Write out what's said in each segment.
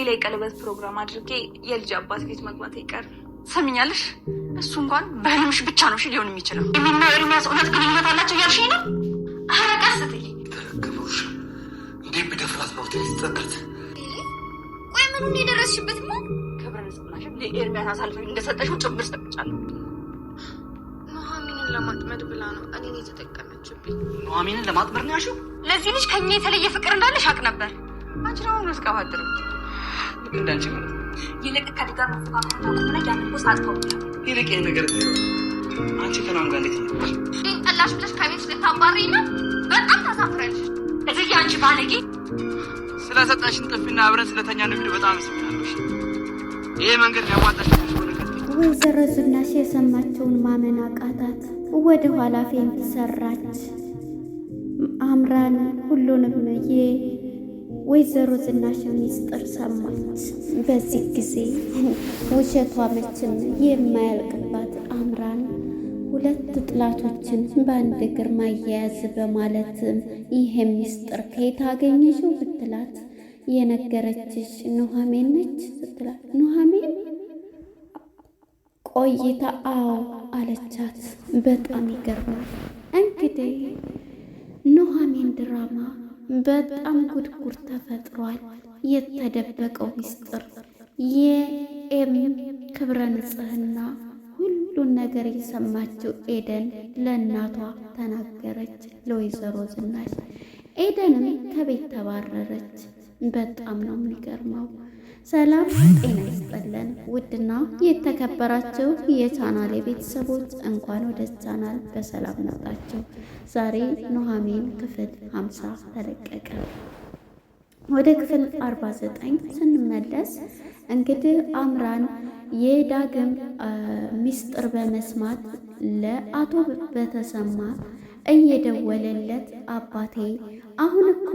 ሌላ የቀለበት ፕሮግራም አድርጌ የልጅ አባት ቤት መግባት አይቀርም። ሰሚኛለሽ? እሱ እንኳን በህልምሽ ብቻ ነው ሊሆን የሚችለው። የሚና ኤርሚያስ እውነት ግንኙነት አላቸው እያልሽኝ ነው? ኧረ ቀስ ትይ ተረገመውሽ እንዴት ብደፍራት ነው ትስተከት? ቆይ ምኑን የደረስሽበት ነው? ክብረን ጽናሽ ለኤርሚያስ አሳልፈሽ እንደሰጠሽው ጭምር ሰጥቻለሁ። ኑሐሚንን ለማጥመድ ብላ ነው እኔን የተጠቀመችብኝ። ኑሐሚንን ለማጥመድ ነው ያልሽው? ለዚህ ልጅ ከኛ የተለየ ፍቅር እንዳለሽ አውቅ ነበር። አንቺ ነው መስቀባጥሩ እንዳንቺ ማለት ይልቅ ከዲጋ መፈቃቀር ታቆምና ያንን ቦስ አጥተው ይልቅ ይሄ ነገር አንቺ ከናም ጋር እንዴት ነው ጠላሽ ብለሽ ከቤት ልታባሪኝ ነው? በጣም ታሳፍራለሽ። እዚህ አንቺ ባለጌ ስለሰጣሽን ጥፊና አብረን ስለተኛ ነው ቪዲዮ በጣም አመሰግናለሁ። ይሄ መንገድ ያዋጣሽ ወይዘሮ ዝናሽ የሰማቸውን ማመን አቃታት። ወደ ኋላ ፌንት ሰራች። አምራን ሁሉንም ወይዘሮ ዝናሽ ሚስጥር ሰማች። በዚህ ጊዜ ውሸቷ መቼም የማያልቅባት አምራን ሁለት ጥላቶችን በአንድ እግር ማያያዝ በማለትም ይሄ ሚስጥር ከየት አገኘሽው ብትላት የነገረችሽ ኑሐሚን ነች ስትላት ኑሐሚን ቆይታ አዎ አለቻት። በጣም ይገርማል። እንግዲህ ኑሐሚን ድራማ በጣም ጉድጉድ ተፈጥሯል። የተደበቀው ሚስጥር የኤም ክብረ ንጽህና ሁሉን ነገር የሰማችው ኤደን ለእናቷ ተናገረች፣ ለወይዘሮ ዝናሽ። ኤደንም ከቤት ተባረረች። በጣም ነው የሚገርመው። ሰላም ጤና ይስጥልን ውድና የተከበራችሁ የቻናል ቤተሰቦች እንኳን ወደ ቻናል በሰላም መጣችሁ። ዛሬ ኑሐሚን ክፍል 50 ተለቀቀ። ወደ ክፍል 49 ስንመለስ እንግዲህ አምራን የዳግም ሚስጥር በመስማት ለአቶ በተሰማ እየደወለለት አባቴ አሁን እኮ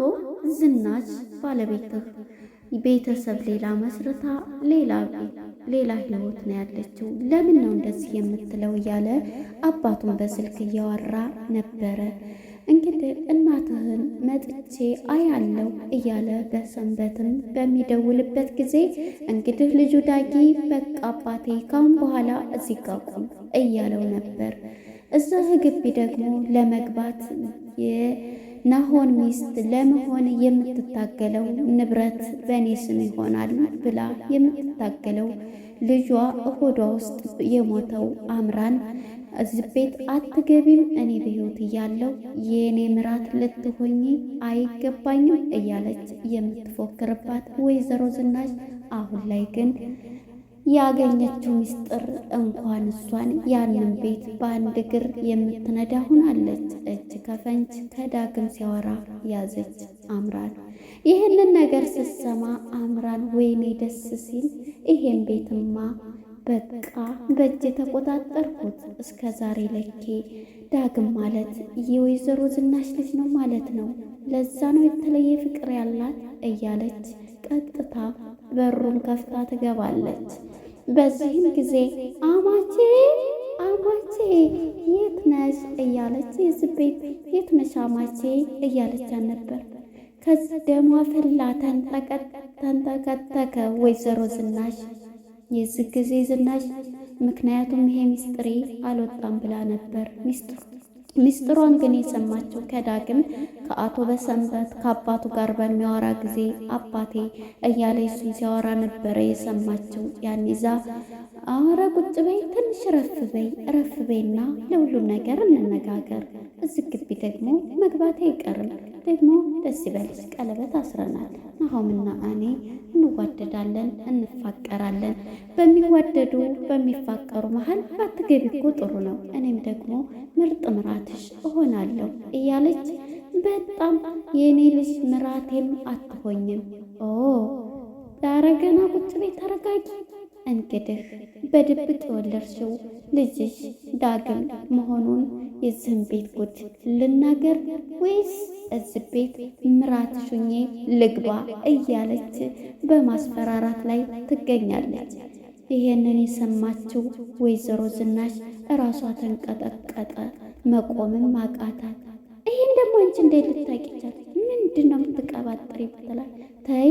ዝናሽ ባለቤትህ ቤተሰብ ሌላ መስርታ ሌላ ህይወት ነው ያለችው፣ ለምን ነው እንደዚህ የምትለው እያለ አባቱን በስልክ እያወራ ነበረ። እንግዲህ እናትህን መጥቼ አያለው እያለ በሰንበትም በሚደውልበት ጊዜ እንግዲህ ልጁ ዳጊ በቃ አባቴ ካሁን በኋላ እዚህ ጋር ቁም እያለው ነበር። እዛ ግቢ ደግሞ ለመግባት ናሆን ሚስት ለመሆን የምትታገለው ንብረት በእኔ ስም ይሆናል ብላ የምትታገለው ልጇ እሆዷ ውስጥ የሞተው አምራን እዚህ ቤት አትገቢም፣ እኔ በሕይወት እያለሁ የእኔ ምራት ልትሆኚ አይገባኝም እያለች የምትፎክርባት ወይዘሮ ዝናሽ አሁን ላይ ግን ያገኘችው ሚስጥር እንኳን እሷን ያንን ቤት በአንድ እግር የምትነዳ ሆናለች። እጅ ከፈንጅ ከዳግም ሲያወራ ያዘች አምራን። ይህንን ነገር ስትሰማ አምራን ወይኔ ደስ ሲል ይሄን ቤትማ በቃ በእጅ የተቆጣጠርኩት እስከ ዛሬ ለኬ ዳግም ማለት የወይዘሮ ዝናሽ ልጅ ነው ማለት ነው። ለዛ ነው የተለየ ፍቅር ያላት እያለች ቀጥታ በሩን ከፍታ ትገባለች። በዚህም ጊዜ አማቼ የት ነሽ እያለች የዚህ ቤት የት ነሽ አማቼ እያለች ነበር። ከዚህ ደሟ ፈላ ተንተከተከ ወይዘሮ ዝናሽ። የዚህ ጊዜ ዝናሽ ምክንያቱም ይሄ ሚስጥሬ አልወጣም ብላ ነበር። ሚስጥሯን ግን የሰማችው ከዳግም ከአቶ በሰንበት ከአባቱ ጋር በሚያወራ ጊዜ አባቴ እያለ እሱን ሲያወራ ነበረ የሰማችው። ያን ይዛ አረ ቁጭ በይ ትንሽ ረፍ በይና ለሁሉም ነገር እንነጋገር፣ እዚህ ግቢ ደግሞ መግባቴ አይቀርም፣ ደግሞ ደስ ይበልሽ ቀለበት አስረናል፣ ናሆምና እኔ እንዋደዳለን እንፋቀራለን፣ በሚዋደዱ በሚፋቀሩ መሀል ባትገቢ እኮ ጥሩ ነው፣ እኔም ደግሞ ምርጥ ምራትሽ እሆናለሁ እያለች በጣም የኔ ልጅ ምራቴም አትሆኝም። ዳረገና ቁጭ ቤት ተረጋጊ። እንግዲህ በድብቅ የወለድሽው ልጅሽ ዳግም መሆኑን የዚህን ቤት ጉድ ልናገር ወይስ እዚህ ቤት ምራትሽ ሆኜ ልግባ እያለች በማስፈራራት ላይ ትገኛለች። ይሄንን የሰማችው ወይዘሮ ዝናሽ እራሷ ተንቀጠቀጠ፣ መቆምም አቃታት። ይሄን ደግሞ አንቺ እንዴት ልታቂቻት? ምንድነው የምትቀባጥሪ ብትላት፣ ተይ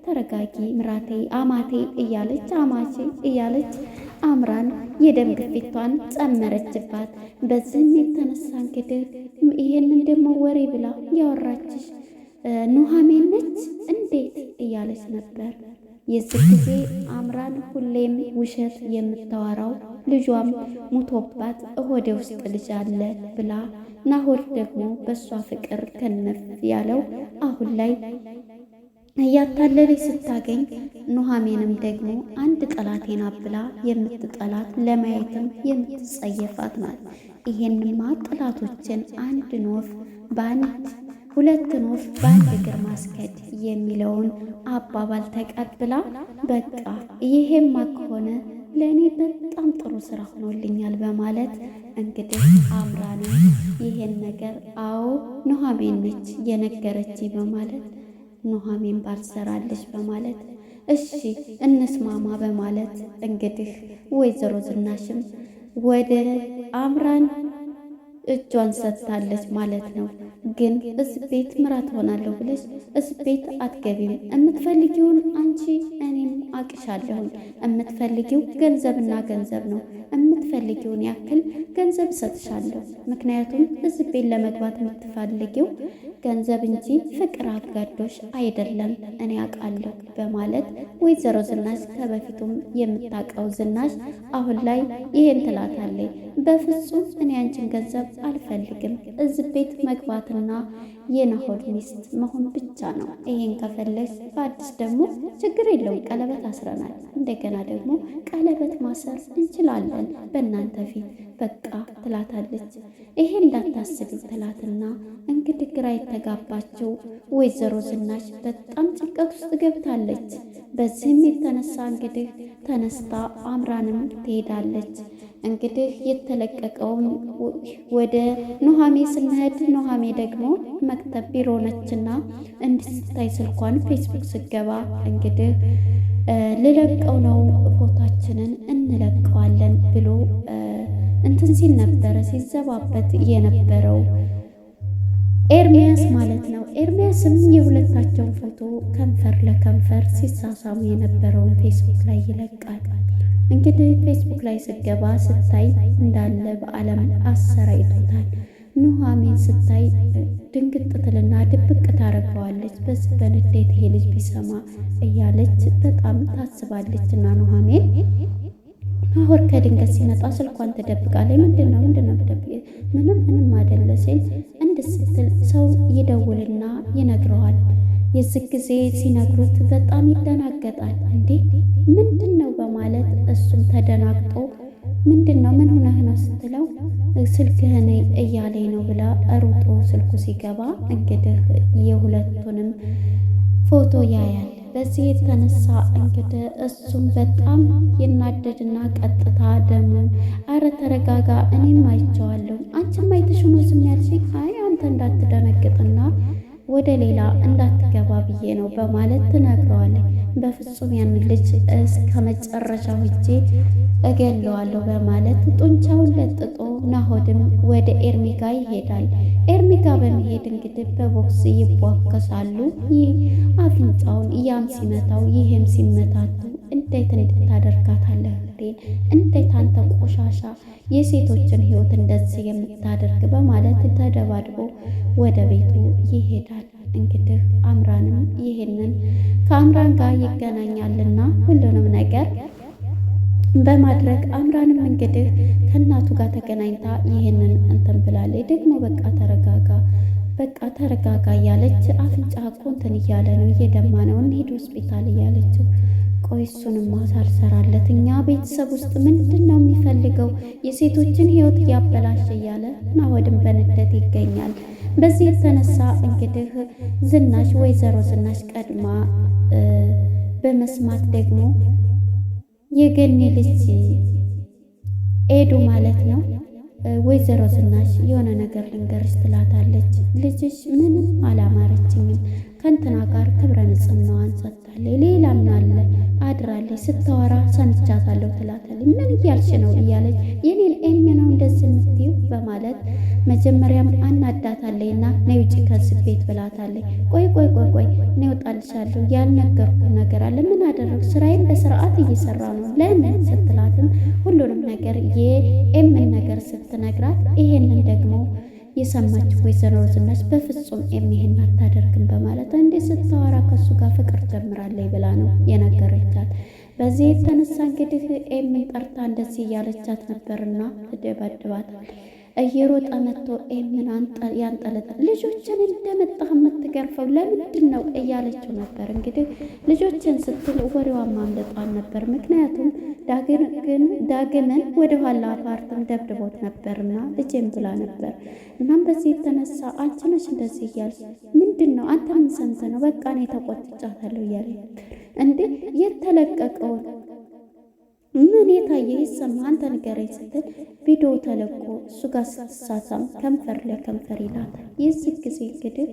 ተረጋጊ ምራቴ አማቴ እያለች አማቼ እያለች አምራን የደም ግፊቷን ጨመረችባት። በዚህም የተነሳ እንግዲህ ይሄንን ደግሞ ወሬ ብላ ያወራችሽ ኑሃሜን ነች እንዴት እያለች ነበር። የዚህ ጊዜ አምራን ሁሌም ውሸት የምታወራው ልጇም ሙቶባት እሆዴ ውስጥ ልጅ አለ ብላ፣ ናሆድ ደግሞ በእሷ ፍቅር ከነፍ ያለው አሁን ላይ እያታለለች ስታገኝ፣ ኑሃሜንም ደግሞ አንድ ጠላቴና ብላ የምትጠላት ለማየትም የምትጸየፋት ናት። ይሄንማ ጠላቶችን አንድ ኖፍ በአንድ ሁለትን ወፍ በአንድ እግር ማስከድ የሚለውን አባባል ተቀብላ በቃ ይሄማ ከሆነ ለእኔ በጣም ጥሩ ስራ ሆኖልኛል በማለት እንግዲህ አምራንም ይሄን ነገር አዎ ኑሃሜን ነች የነገረች በማለት ኑሃሜን ባልሰራለች በማለት እሺ እንስማማ በማለት እንግዲህ ወይዘሮ ዝናሽም ወደ አምራን እጇን ሰጥታለች ማለት ነው። ግን እዚህ ቤት ምራት ሆናለሁ ብለሽ እዚህ ቤት አትገቢም። የምትፈልጊውን አንቺ እኔም አቅሻለሁኝ። የምትፈልጊው ገንዘብና ገንዘብ ነው። የምትፈልጊውን ያክል ገንዘብ እሰጥሻለሁ። ምክንያቱም እዚህ ቤት ለመግባት የምትፈልጊው ገንዘብ እንጂ ፍቅር አጋዶሽ አይደለም፣ እኔ አውቃለሁ በማለት ወይዘሮ ዝናሽ ከበፊቱም የምታውቀው ዝናሽ አሁን ላይ ይሄን ትላታለች። በፍጹም እኔ አንቺን ገንዘብ አልፈልግም። እዚህ ቤት መግባትና የናሆድ ሚስት መሆን ብቻ ነው። ይሄን ከፈለሽ በአዲስ ደግሞ ችግር የለውም፣ ቀለበት አስረናል። እንደገና ደግሞ ቀለበት ማሰር እንችላለን በእናንተ ፊት በቃ ትላታለች። ይሄ እንዳታስቢ ትላትና እንግዲህ ግራ የተጋባችው ወይዘሮ ዝናሽ በጣም ጭንቀት ውስጥ ገብታለች። በዚህም የተነሳ እንግዲህ ተነስታ አምራንም ትሄዳለች። እንግዲህ የተለቀቀውን ወደ ኑሃሜ ስንሄድ ኑሃሜ ደግሞ መክተብ ቢሮ ነችና እንድስታይ ስልኳን ፌስቡክ ስገባ እንግዲህ ልለቀው ነው ፎቶአችንን እንለቀዋለን ብሎ እንትን ሲል ነበረ ሲዘባበት የነበረው ኤርሚያስ ማለት ነው። ኤርሚያስም የሁለታቸውን ፎቶ ከንፈር ለከንፈር ሲሳሳሙ የነበረውን ፌስቡክ ላይ ይለቃል። እንግዲህ ፌስቡክ ላይ ስገባ ስታይ እንዳለ በዓለም አሰራይቶታል። ኑሃሜን ስታይ ድንግጥ ትልና ድብቅ ታረገዋለች። በዚህ በንዴት ይሄ ልጅ ቢሰማ እያለች በጣም ታስባለች። እና ኑሃሜን ናሆድ ከድንገት ሲመጣ ስልኳን ትደብቃለች። ምንድነው ምንም አይደለ ሲል ስትል ሰው ይደውልና ይነግረዋል። የዚህ ጊዜ ሲነግሩት በጣም ይደናገጣል። እንዴ ምንድን ነው በማለት እሱም ተደናግጦ ምንድነው ምን ሆነህ ነው ስትለው ስልክህን እያለኝ ነው ብላ ሩጦ ስልኩ ሲገባ እንግዲህ የሁለቱንም ፎቶ ያያል። በዚህ የተነሳ እንግዲህ እሱም በጣም ይናደድና ቀጥታ ደሙ አረ ተረጋጋ፣ እኔም አይቼዋለሁ፣ አንቺም አይተሽ ነው ዝም ያልሽኝ? አይ አንተ እንዳትደነግጥና ወደ ሌላ እንዳትገባ ብዬ ነው በማለት ትነግረዋለች። በፍጹም ያን ልጅ እስከ መጨረሻው ሂጄ እገለዋለሁ በማለት ጡንቻውን ለጥጦ ናሆድም ወደ ኤርሚጋ ይሄዳል። ኤርሚጋ በመሄድ እንግዲህ በቦክስ ይቧከሳሉ። ይህ አፍንጫውን ያም ሲመታው ይህም ሲመታቱ እንዴት እንድታደርጋታለህ? እንዴት አንተ ቆሻሻ የሴቶችን ሕይወት እንደዚህ የምታደርግ በማለት ተደባድቦ ወደ ቤቱ ይሄዳል። እንግዲህ አምራንም ይሄንን ከአምራን ጋር ይገናኛልና ሁሉንም ነገር በማድረግ አምራንም እንግዲህ ከእናቱ ጋር ተገናኝታ ይሄንን እንትን ብላለች። ደግሞ በቃ ተረጋጋ እያለች አፍንጫ እኮ እንትን እያለ ነው እየደማ ነው እንሂድ ሆስፒታል እያለችው፣ ቆይ እሱንማ ሳልሰራለት እኛ ቤተሰብ ውስጥ ምንድን ነው የሚፈልገው የሴቶችን ሕይወት እያበላሸ እያለ ናሆድም በንደት ይገኛል። በዚህ የተነሳ እንግዲህ ዝናሽ ወይዘሮ ዝናሽ ቀድማ በመስማት ደግሞ የገኒ ልጅ ኤዱ ማለት ነው ወይዘሮ ዝናሽ የሆነ ነገር ልንገርሽ ትላታለች። ልጅሽ ምንም አላማረችኝም፣ ከእንትና ጋር ክብረ ንጽህናዋን ሰጥታለች፣ ሌላ ምን አለ አድራለች፣ ስታወራ ሰምቻታለሁ ትላታለች። ምን እያልሽ ነው እያለች የኔን እያየኝ ነው እንደዚህ የምትይው በማለት መጀመሪያም አናዳታለይና ነይ ውጪ ከዚህ ቤት ብላታለች። ቆይ እኔ እወጣልሻለሁ ያልነገርኩ ነገር አለ። ምን አደረግ? ስራዬን በስርዓት እየሰራ ነው። ለምን ስትላትም ሁሉንም ነገር የኤምን ነገር ስትነግራት ይሄንን ደግሞ የሰማችው ወይዘሮ ዝናሽ በፍጹም ይሄን አታደርግም በማለት እንዴ ስታወራ ከሱ ጋር ፍቅር ጀምራለች ብላ ነው የነገረቻት። በዚህ የተነሳ እንግዲህ ኤምን ጠርታ እንደዚህ እያለቻት ነበርና ትደበድባታል። እየሮጠ መጥቶ ኤምን ያንጠለጣል። ልጆችን እንደመጣህ የምትገርፈው ለምንድን ነው እያለችው ነበር። እንግዲህ ልጆችን ስትል ወሬዋን ማምለጧን ነበር። ምክንያቱም ዳግምን ወደኋላ ፓርትም ደብድቦት ነበርና ልጄን ብላ ነበር። እናም በዚህ የተነሳ አንቺ ነሽ እንደዚህ እያልሽ ምንድን ነው አንተ ምን ሰምተህ ነው? በቃ እኔ ተቆጥቻታለሁ እያለ እንዴ የተለቀቀውን ምን የታየ ይሰማ አንተ ንገረኝ ስትል ቪዲዮ ተለቆ እሱ ጋር ስትሳሳም ከንፈር ለከንፈር ይላታል። የዚህ ጊዜ እንግዲህ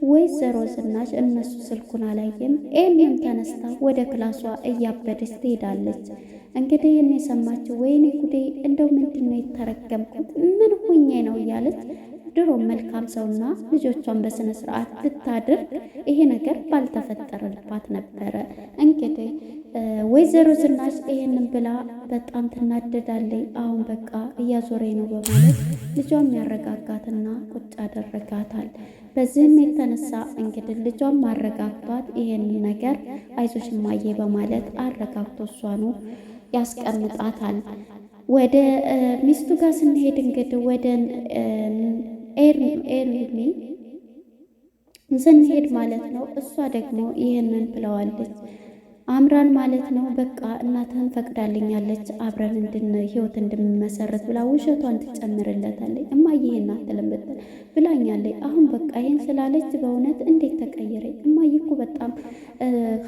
ወይዘሮ ዝናሽ እነሱ ስልኩን አላየም። ኤሚም ተነስታ ወደ ክላሷ እያበደች ትሄዳለች። እንግዲህ ይህን የሰማችው ወይኔ ጉዴ እንደው ምንድን ነው የተረገምኩት ምን ሁኜ ነው እያለች ድሮ መልካም ሰውና ልጆቿን በስነ ስርዓት ብታድርግ ይሄ ነገር ባልተፈጠረባት ነበረ። እንግዲህ ወይዘሮ ዝናሽ ይሄንን ብላ በጣም ትናደዳለች። አሁን በቃ እያዞረኝ ነው በማለት ልጇን ያረጋጋትና ቁጭ አደረጋታል። በዚህም የተነሳ እንግዲህ ልጇን ማረጋጋት ይሄንን ነገር አይዞሽ እማዬ በማለት አረጋግቶ እሷኑ ያስቀምጣታል። ወደ ሚስቱ ጋር ስንሄድ እንግዲህ ወደ ኤርሚ ስንሄድ ማለት ነው። እሷ ደግሞ ይህንን ብለዋለች አምራን ማለት ነው። በቃ እናትህን ፈቅዳልኛለች አብረን ህይወት እንድንመሰረት ብላ ውሸቷን ትጨምርለታለች። እማዬ ይሄን አትልም ብላኛለች። አሁን በቃ ይሄን ስላለች በእውነት እንዴት ተቀየረኝ? እማዬ እኮ በጣም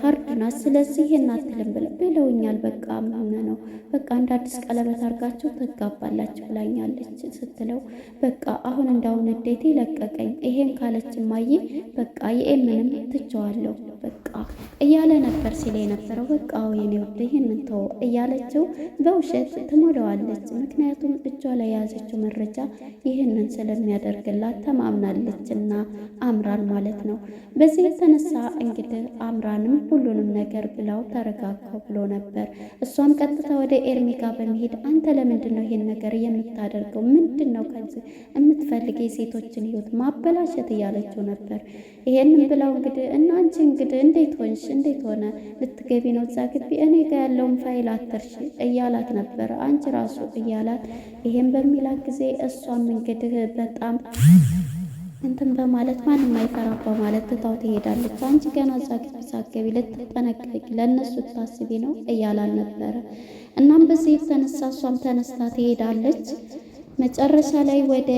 ሀርድ ናት። ስለዚህ ይሄን አትልም ብለውኛል። በቃ ምን ነው በቃ እንደ አዲስ ቀለበት አድርጋችሁ ትጋባላችሁ ብላኛለች ስትለው በቃ አሁን እንዳሁን እንዴት ለቀቀኝ። ይሄን ካለች እማዬ በቃ የኤምንም ትቸዋለሁ በቃ እያለ ነበር ሲል የነበረው። በቃ ወይኔ ወደ ይህንን ተው እያለችው በውሸት ትሞላዋለች። ምክንያቱም እጇ ላይ የያዘችው መረጃ ይህንን ስለሚያደርግላት ተማምናለች እና አምራን ማለት ነው። በዚህ የተነሳ እንግዲህ አምራንም ሁሉንም ነገር ብላው ተረጋጋው ብሎ ነበር። እሷም ቀጥታ ወደ ኤርሚ ጋር በመሄድ አንተ ለምንድን ነው ይሄን ነገር የምታደርገው? ምንድን ነው ከዚህ የምትፈልግ የሴቶችን ህይወት ማበላሸት እያለችው ነበር። ይሄንን ብላው እንግዲህ እና አንቺ እንግዲህ እንዴት ሆንሽ? እንዴት ሆነ ልትገቢ ነው እዛ ግቢ? እኔ ጋር ያለውን ፋይል አትርሺ እያላት ነበር። አንቺ ራሱ እያላት ይሄን በሚላት ጊዜ እሷም እንግዲህ በጣም እንትን በማለት ማንም አይፈራ በማለት ትታው ትሄዳለች። አንቺ ገና እዛ ግቢ ሳትገቢ ልትጠነቀቂ ለእነሱ ታስቢ ነው እያላል ነበረ። እናም በዚህ የተነሳ እሷም ተነስታ ትሄዳለች። መጨረሻ ላይ ወደ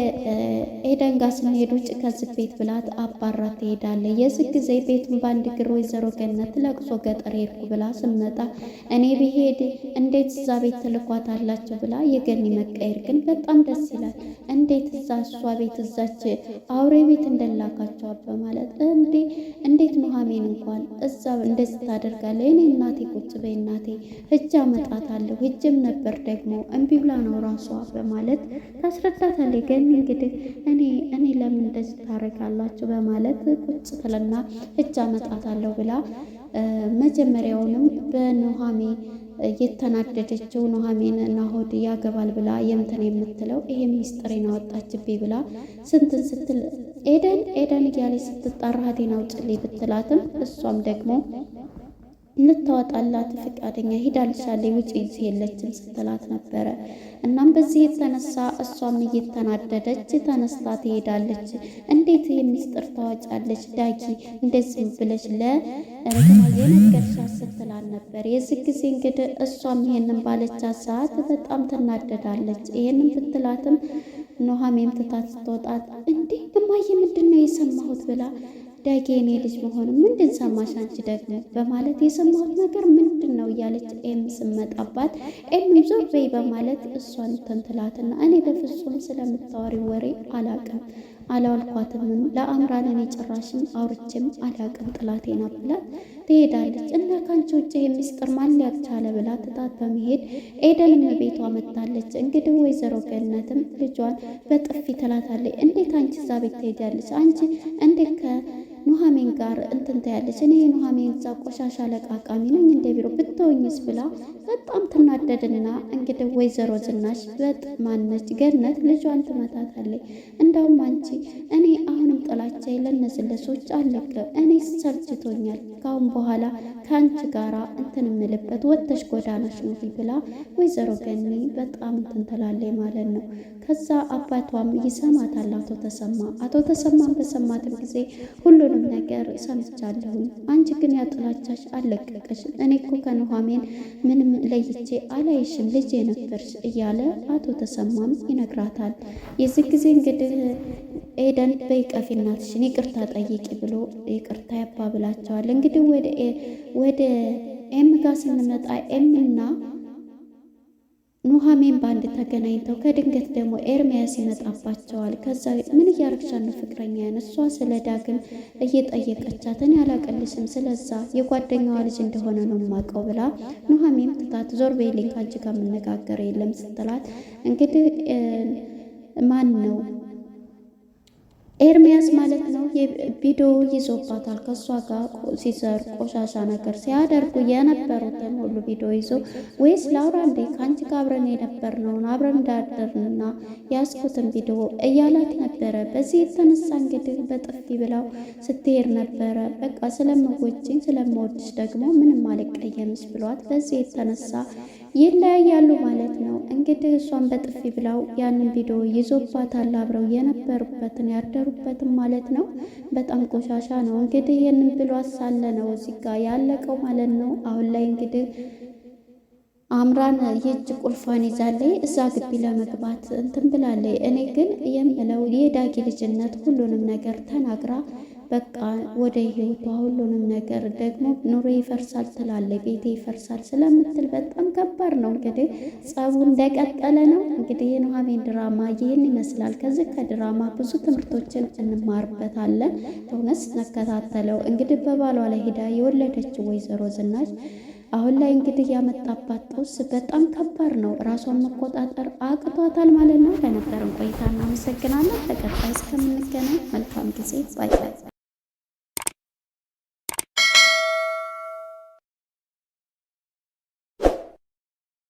ኤደን ጋር ስንሄድ ውጭ ከዚህ ቤት ብላት አባራ ትሄዳለች። የዚህ ጊዜ ቤቱን በአንድ እግር ወይዘሮ ገነት ለቅሶ ገጠር ሄድኩ ብላ ስመጣ እኔ ብሄድ እንዴት እዛ ቤት ትልኳታላችሁ ብላ የገኒ መቀየር ግን በጣም ደስ ይላል። እንዴት እዛ እሷ ቤት እዛች አውሬ ቤት እንደላካቸው በማለት እንዴት ኑሐሚን እንኳን እዛ እንደዚህ ታደርጋለች? እኔ እናቴ ቁጭ በይ እናቴ ህጅ አመጣታለሁ ህጅም ነበር ደግሞ እምቢ ብላ ነው ራሷ በማለት ታስረዳታለች። ገኒ እንግዲህ እኔ ለምን እንደዚህ ታደርጋላችሁ በማለት ቁጭ ትልና እጅ አመጣታለሁ ብላ መጀመሪያውንም በኑሐሚን የተናደደችው ኑሐሚን ናሆድ ያገባል ብላ የምትን የምትለው ይሄ ሚስጥሬን አወጣችብኝ ብላ ስንትን ስትል ኤደን እያለች ስትጣራ ሀቴን አውጭልኝ ብትላትም እሷም ደግሞ ልታወጣላት ፈቃደኛ ሂዳልሻለች ውጪ የለችም ስትላት ነበረ። እናም በዚህ የተነሳ እሷም እየተናደደች ተነስታ ትሄዳለች። እንዴት የሚስጥር ታወጫለች ዳጊ እንደዚህ ብለሽ ለእንትና የነገርሻት ስትላት ነበር። የዚህ ጊዜ እንግዲህ እሷም ይሄንን ባለቻት ሰዓት በጣም ትናደዳለች። ይሄንን ብትላትም ኑሐሚን ትታት ስትወጣት እንዴ እማዬ ምንድን ነው የሰማሁት ብላ ዳጊ የኔ ልጅ መሆኑ ምንድን ሰማሽ አንቺ ደግሞ በማለት የሰማሁት ነገር ምንድን ነው እያለች ኤም ስመጣባት ኤም ዞር በይ በማለት እሷን ተንትላትና እኔ በፍጹም ስለምታወሪ ወሬ አላቅም አላልኳትም ለአምራን እኔ ጭራሽም አውርቼም አላቅም ጥላቴ ናት ብላት ትሄዳለች። እና ካንቺ ውጭ የሚስጥር ማን ሊያውቅ ቻለ ብላ ትታት በመሄድ ኤደንም ቤቷ መጣለች። እንግዲህ ወይዘሮ ገነትም ልጇን በጥፊ ትላታለች። እንዴት አንቺ እዛ ቤት ትሄዳለች? አንቺ እንዴት ከኑሐሚን ጋር እንትን ታያለች? እኔ የኑሐሚን እዛ ቆሻሻ ለቃቃሚ ነኝ እንደ ቢሮ ብትወኝስ ብላ በጣም ትናደድና እንግዲህ ወይዘሮ ዝናሽ በጥማነች ገነት ልጇን ትመታታለች። እንዳውም አንቺ እኔ አሁንም ጥላቻ ለእነዚህ ለሰዎች አለቀም፣ እኔ ሰልችቶኛል፣ ካሁን በኋላ ከአንቺ ጋራ እንትን ምልበት ወጥተሽ ጎዳናሽ ነው ብላ ወይዘሮ ገኒ በጣም እንትን ትላለች ማለት ነው። ከዛ አባቷም ይሰማታል አቶ ተሰማን በሰማትም ጊዜ ሁሉንም ነገር ሰምቻለሁኝ፣ አንቺ ግን ያጥላቻሽ አለቀቀሽ፣ እኔ እኮ ከኑሐሚን ምንም ለይቼ አላይሽም ልጄ ነበርሽ እያለ አቶ ተሰማም ይነግራታል። የዚህ ጊዜ እንግዲህ ኤደን በይቀፊ እናትሽን ይቅርታ ጠይቂ ብሎ ይቅርታ ያባብላቸዋል። እንግዲህ ወደ ኤም ጋር ስንመጣ ኤምና ኑሐሚን ባንድ ተገናኝተው ከድንገት ደግሞ ኤርሚያስ ይመጣባቸዋል። ከዛ ምን እያረግሻት ነው ፍቅረኛ እሷ ስለ ዳግም እየጠየቀቻትን ያላቀልሽም ስለዛ የጓደኛዋ ልጅ እንደሆነ ነው የማውቀው ብላ ኑሐሚን ትታት ዞር በይልኝ ካንቺ ጋር መነጋገር የለም ስትላት እንግዲህ ማን ነው ኤርሚያስ ማለት ነው ቪዲዮ ይዞባታል። ከሷ ጋር ሲሰሩ ቆሻሻ ነገር ሲያደርጉ የነበሩትን ሁሉ ቪዲዮ ይዞ ወይስ ላውራ እንዴ ከአንቺ ጋር አብረን የነበርነውን አብረን እንዳደርንና ያስኩትን ቪዲዮ እያላት ነበረ። በዚህ የተነሳ እንግዲህ በጥፊ ብላው ስትሄድ ነበረ። በቃ ስለምወጂኝ ስለምወድሽ ደግሞ ምንም አልቀየምሽ ብሏት በዚህ የተነሳ ይለያያሉ ማለት ነው። እንግዲህ እሷን በጥፊ ብላው ያንን ቪዲዮ ይዞባታል። አብረው የነበሩበትን ያደሩበትን ማለት ነው። በጣም ቆሻሻ ነው። እንግዲህ ይህንን ብሎ ሳለ ነው እዚህ ጋር ያለቀው ማለት ነው። አሁን ላይ እንግዲህ አምራን የእጅ ቁልፏን ይዛለይ እዛ ግቢ ለመግባት እንትን ብላለይ። እኔ ግን የምለው የዳጊ ልጅነት ሁሉንም ነገር ተናግራ በቃ ወደ ህይወቷ ሁሉንም ነገር ደግሞ ኑሮ ይፈርሳል ትላለች፣ ቤቴ ይፈርሳል ስለምትል በጣም ከባድ ነው። እንግዲህ ጸቡ እንደቀጠለ ነው። እንግዲህ የኑሐሚን ድራማ ይህን ይመስላል። ከዚህ ከድራማ ብዙ ትምህርቶችን እንማርበታለን። በእውነት ነከታተለው። እንግዲህ በባሏ ላይ ሄዳ የወለደችው ወይዘሮ ዝናሽ አሁን ላይ እንግዲህ ያመጣባት ጦስ በጣም ከባድ ነው። ራሷን መቆጣጠር አቅቷታል ማለት ነው። ለነበረን ቆይታ እናመሰግናለን። በቀጣይ እስከምንገናኝ መልካም ጊዜ። ባይ ባይ።